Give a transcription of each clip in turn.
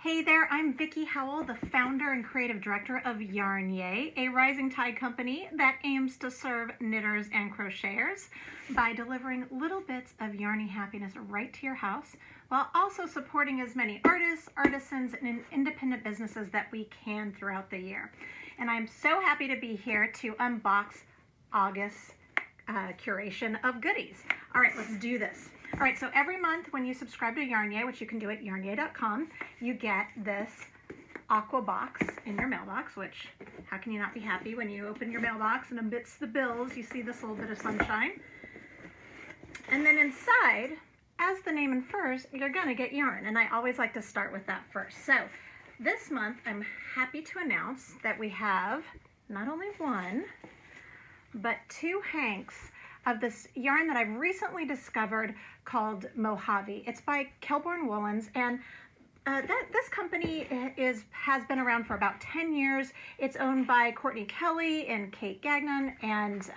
Hey there, I'm Vickie Howell, the founder and creative director of YarnYAY, a rising tide company that aims to serve knitters and crocheters by delivering little bits of yarny happiness right to your house, while also supporting as many artists, artisans, and independent businesses that we can throughout the year. And I'm so happy to be here to unbox August's curation of goodies. All right, let's do this. All right, so every month when you subscribe to YarnYAY, which you can do at yarnyay.com, you get this aqua box in your mailbox, which how can you not be happy when you open your mailbox and amidst the bills, you see this little bit of sunshine. And then inside, as the name infers, you're gonna get yarn. And I always like to start with that first. So this month, I'm happy to announce that we have not only one, but two hanks of this yarn that I've recently discovered called Mojave. It's by Kelborn Woolens, and this company has been around for about 10 years. It's owned by Courtney Kelly and Kate Gagnon, and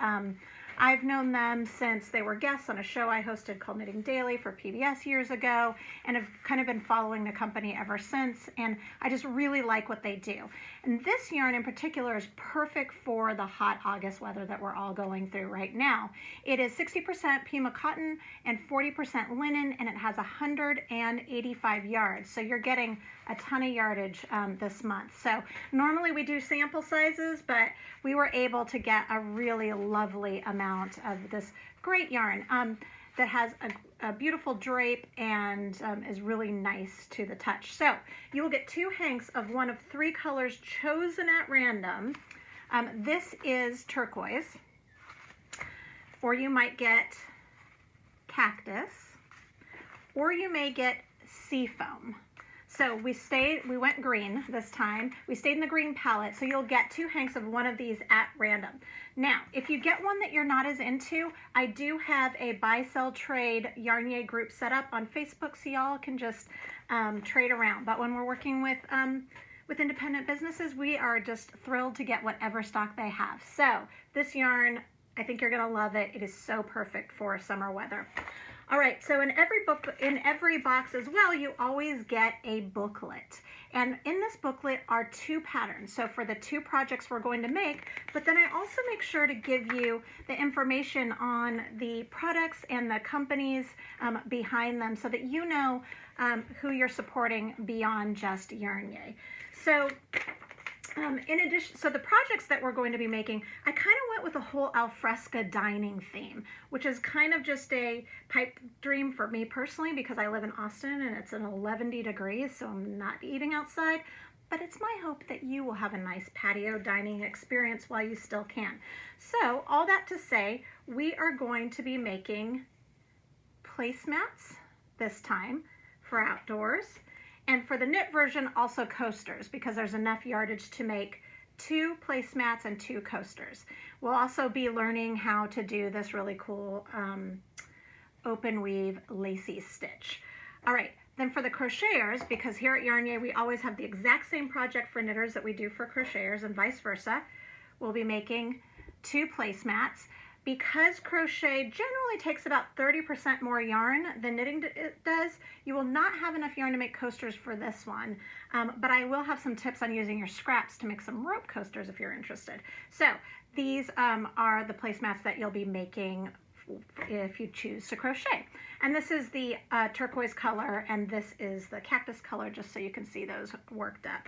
I've known them since they were guests on a show I hosted called Knitting Daily for PBS years ago, and have kind of been following the company ever since, and I just really like what they do. And this yarn in particular is perfect for the hot August weather that we're all going through right now. It is 60% Pima cotton and 40% linen, and it has 185 yards, so you're getting a ton of yardage this month. So normally we do sample sizes, but we were able to get a really lovely amount of this great yarn that has a beautiful drape and is really nice to the touch. So you will get two hanks of one of three colors chosen at random. This is turquoise, or you might get cactus, or you may get seafoam. So we went green this time. We stayed in the green palette, so you'll get two hanks of one of these at random. Now, if you get one that you're not as into, I do have a buy, sell, trade YarnYAY group set up on Facebook, so y'all can just trade around. But when we're working with independent businesses, we are just thrilled to get whatever stock they have. So this yarn, I think you're gonna love it. It is so perfect for summer weather. All right, so in every box as well, you always get a booklet. And in this booklet are two patterns. So for the two projects we're going to make, but then I also make sure to give you the information on the products and the companies behind them so that you know who you're supporting beyond just YarnYAY. So in addition, so the projects that we're going to be making, I kind of went with a whole alfresco dining theme, which is kind of just a pipe dream for me personally because I live in Austin and it's an 11 degrees, so I'm not eating outside. But it's my hope that you will have a nice patio dining experience while you still can. So all that to say, we are going to be making placemats this time for outdoors. And for the knit version, also coasters, because there's enough yardage to make two placemats and two coasters. We'll also be learning how to do this really cool open weave lacy stitch. All right, then for the crocheters, because here at YarnYAY, we always have the exact same project for knitters that we do for crocheters and vice versa. We'll be making two placemats. Because crochet generally takes about 30% more yarn than knitting does, you will not have enough yarn to make coasters for this one. But I will have some tips on using your scraps to make some rope coasters if you're interested. So these are the placemats that you'll be making if you choose to crochet. And this is the turquoise color, and this is the cactus color, just so you can see those worked up.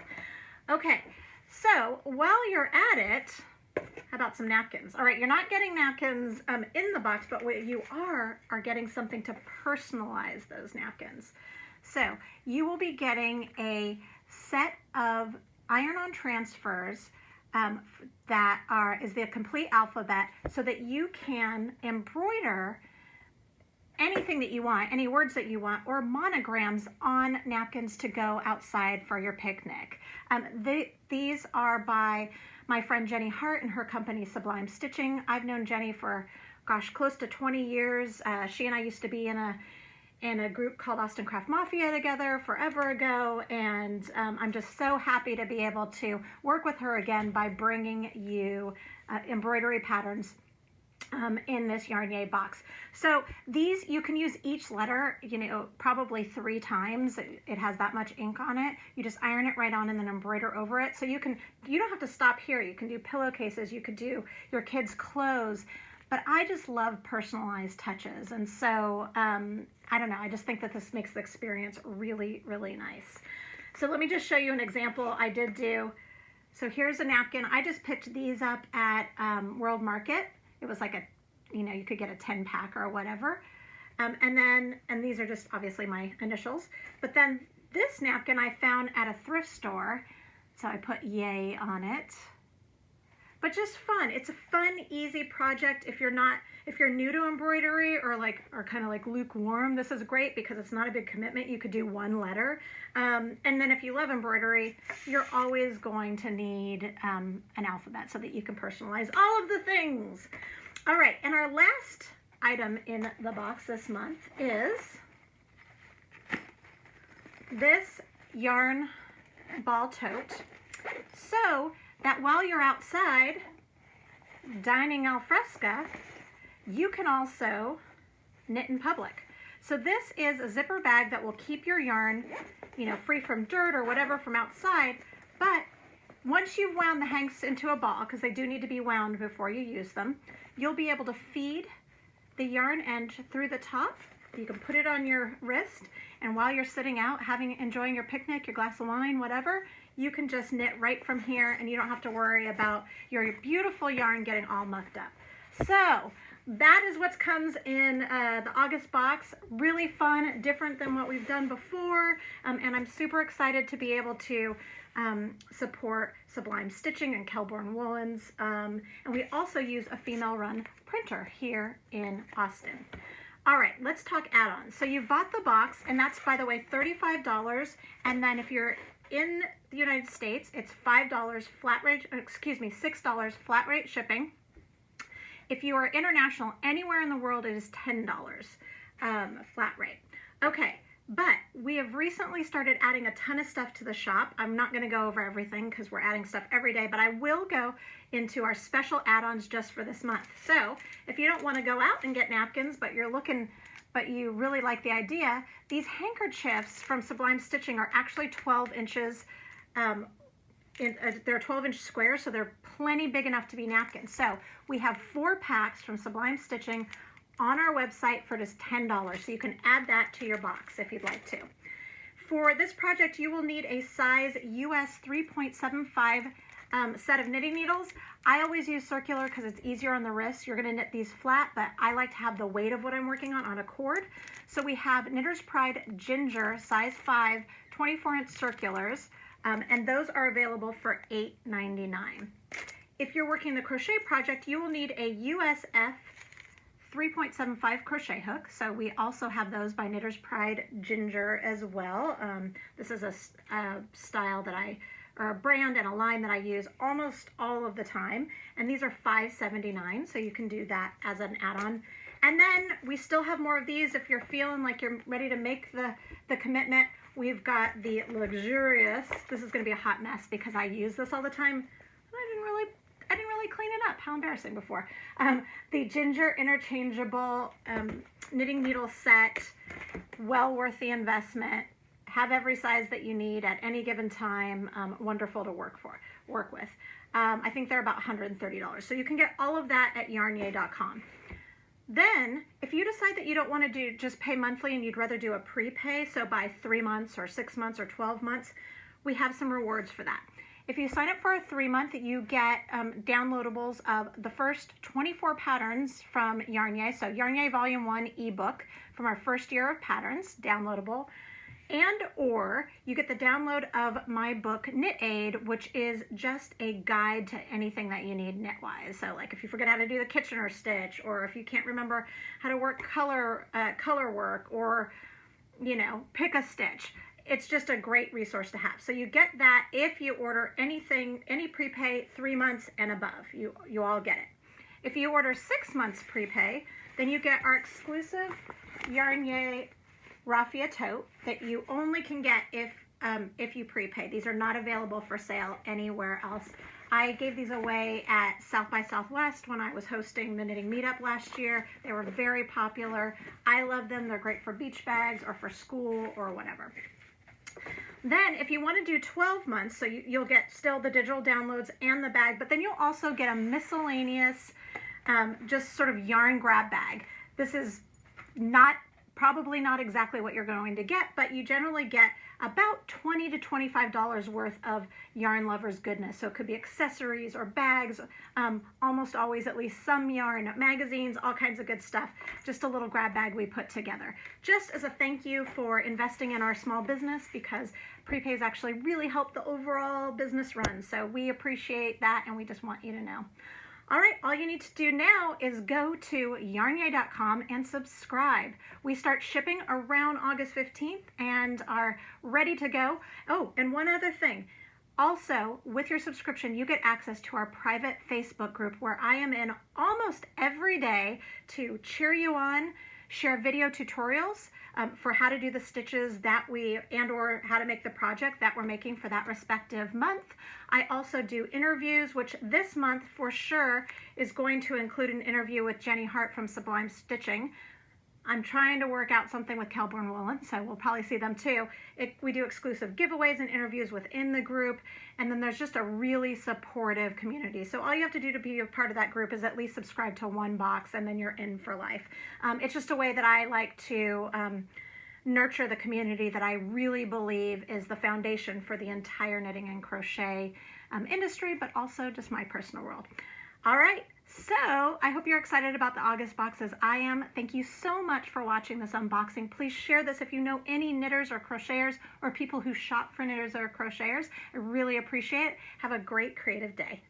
Okay, so while you're at it, how about some napkins? All right, you're not getting napkins in the box, but what you are getting something to personalize those napkins. So you will be getting a set of iron-on transfers that is the complete alphabet so that you can embroider anything that you want, any words that you want, or monograms on napkins to go outside for your picnic. These are by my friend Jenny Hart and her company Sublime Stitching. I've known Jenny for, gosh, close to 20 years. She and I used to be in a group called Austin Craft Mafia together forever ago, and I'm just so happy to be able to work with her again by bringing you embroidery patterns in this YarnYAY box. So these, you can use each letter, you know, probably 3 times. It has that much ink on it. You just iron it right on and then embroider over it. So you don't have to stop here. You can do pillowcases, you could do your kids' clothes, but I just love personalized touches. And so, I don't know, I just think that this makes the experience really, really nice. So let me just show you an example I did do. So here's a napkin. I just picked these up at World Market. It was like a, you know, you could get a 10-pack or whatever. And these are just obviously my initials. But then this napkin I found at a thrift store. So I put YAY on it. But just fun. It's a fun, easy project. If you're new to embroidery or kind of like lukewarm, this is great because it's not a big commitment. You could do 1 letter. And then if you love embroidery, you're always going to need an alphabet so that you can personalize all of the things. All right, and our last item in the box this month is this yarn ball tote. So that while you're outside dining al fresco, you can also knit in public. So this is a zipper bag that will keep your yarn, you know, free from dirt or whatever from outside. But once you've wound the hanks into a ball, because they do need to be wound before you use them, you'll be able to feed the yarn end through the top. You can put it on your wrist, and while you're sitting out enjoying your picnic, your glass of wine, whatever, you can just knit right from here, and you don't have to worry about your beautiful yarn getting all mucked up. So that is what comes in the August box. Really fun, different than what we've done before, and I'm super excited to be able to support Sublime Stitching and Kelborn Woolens, and we also use a female-run printer here in Austin. All right, let's talk add-ons. So you've bought the box, and that's, by the way, $35, and then if you're in the United States, it's $5 flat rate, $6 flat rate shipping. If you are international, anywhere in the world, it is $10 flat rate. Okay, but we have recently started adding a ton of stuff to the shop. I'm not going to go over everything because we're adding stuff every day, but I will go into our special add-ons just for this month. So if you don't want to go out and get napkins, but you really like the idea, these handkerchiefs from Sublime Stitching are actually 12 inches. They're 12-inch squares, so they're plenty big enough to be napkins. So we have 4 packs from Sublime Stitching on our website for just $10. So you can add that to your box if you'd like to. For this project, you will need a size US 3.75 set of knitting needles. I always use circular because it's easier on the wrist. You're going to knit these flat, but I like to have the weight of what I'm working on a cord. So we have Knitter's Pride Ginger size 5 24-inch circulars, and those are available for $8.99. If you're working the crochet project, you will need a USF 3.75 crochet hook. So we also have those by Knitter's Pride Ginger as well. This is a style that or a brand and a line that I use almost all of the time. And these are $5.79, so you can do that as an add-on. And then we still have more of these if you're feeling like you're ready to make the commitment. We've got the luxurious, this is going to be a hot mess because I use this all the time. I didn't really clean it up. How embarrassing before. The Ginger Interchangeable knitting needle set, well worth the investment. Have every size that you need at any given time. Wonderful to work with. I think they're about $130. So you can get all of that at YarnYAY.com. Then, if you decide that you don't want to just pay monthly and you'd rather do a prepay, so buy 3 months or 6 months or 12 months, we have some rewards for that. If you sign up for a 3-month, you get downloadables of the first 24 patterns from YarnYAY. So YarnYAY Volume 1 ebook from our first year of patterns, downloadable. And or you get the download of my book, Knit Aid, which is just a guide to anything that you need knit-wise. So like if you forget how to do the Kitchener stitch, or if you can't remember how to work color work, or, you know, pick a stitch. It's just a great resource to have. So you get that if you order anything, any prepay 3 months and above, you all get it. If you order 6 months prepay, then you get our exclusive YarnYAY Raffia tote that you only can get if you prepay. These are not available for sale anywhere else. I gave these away at South by Southwest when I was hosting the knitting meetup last year. They were very popular. I love them. They're great for beach bags or for school or whatever. Then if you want to do 12 months, so you'll get still the digital downloads and the bag, but then you'll also get a miscellaneous just sort of yarn grab bag. This is probably not exactly what you're going to get, but you generally get about $20 to $25 worth of Yarn Lovers goodness. So it could be accessories or bags, almost always at least some yarn, magazines, all kinds of good stuff. Just a little grab bag we put together. Just as a thank you for investing in our small business, because Prepay's actually really helped the overall business run. So we appreciate that, and we just want you to know. All right, all you need to do now is go to YarnYAY.com and subscribe. We start shipping around August 15th and are ready to go. Oh, and one other thing. Also, with your subscription, you get access to our private Facebook group where I am in almost every day to cheer you on, share video tutorials for how to do the stitches that or how to make the project that we're making for that respective month. I also do interviews, which this month for sure is going to include an interview with Jenny Hart from Sublime Stitching. I'm trying to work out something with Kelburn Woolen, so we'll probably see them too. We do exclusive giveaways and interviews within the group, and then there's just a really supportive community. So all you have to do to be a part of that group is at least subscribe to one box, and then you're in for life. It's just a way that I like to nurture the community that I really believe is the foundation for the entire knitting and crochet industry, but also just my personal world. All right, so I hope you're excited about the August boxes. I am. Thank you so much for watching this unboxing. Please share this if you know any knitters or crocheters or people who shop for knitters or crocheters. I really appreciate it. Have a great creative day.